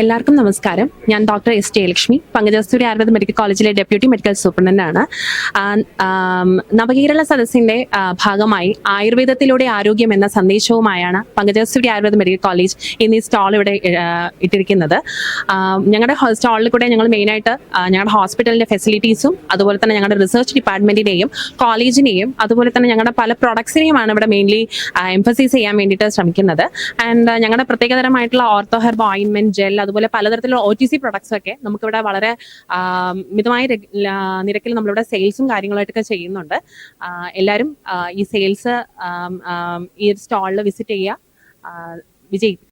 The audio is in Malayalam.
എല്ലാവർക്കും നമസ്കാരം. ഞാൻ doctor S Jayalakshmi, Pankajakasthuri Ayurveda medical കോളേജിലെ ഡെപ്യൂട്ടി മെഡിക്കൽ സൂപ്രണ്ടന്റാണ്. നവകേരള സദസ്സിന്റെ ഭാഗമായി ആയുർവേദത്തിലൂടെ ആരോഗ്യം എന്ന സന്ദേശവുമായാണ് പങ്കജകസ്തൂരി ആയുർവേദ മെഡിക്കൽ കോളേജ് ഇന്ന് ഈ സ്റ്റാൾ ഇവിടെ ഇട്ടിരിക്കുന്നത്. ഞങ്ങളുടെ സ്റ്റാളിൽ കൂടെ ഞങ്ങൾ മെയിനായിട്ട് ഞങ്ങളുടെ ഹോസ്പിറ്റലിന്റെ ഫെസിലിറ്റീസും അതുപോലെ തന്നെ ഞങ്ങളുടെ റിസർച്ച് ഡിപ്പാർട്ട്മെന്റിനെയും കോളേജിനെയും അതുപോലെ തന്നെ ഞങ്ങളുടെ പല പ്രൊഡക്ട്സിനെയുമാണ് ഇവിടെ മെയിൻലി എംഫസൈസ് ചെയ്യാൻ വേണ്ടിയിട്ട് ശ്രമിക്കുന്നത്. ആൻഡ് ഞങ്ങളുടെ പ്രത്യേകതരമായിട്ടുള്ള ഓർത്തോ ഹെർബ് ഓയിൻമെന്റ്, ജെൽ, അതുപോലെ പലതരത്തിലുള്ള OTC പ്രൊഡക്ട്സ് ഒക്കെ നമുക്കിവിടെ വളരെ മിതമായ നിരക്കിൽ നമ്മളിവിടെ സെയിൽസും കാര്യങ്ങളായിട്ടൊക്കെ ചെയ്യുന്നുണ്ട്. എല്ലാവരും ഈ സെയിൽസ് ഈ സ്റ്റാളിൽ വിസിറ്റ് ചെയ്യുക, വിജയിക്കും.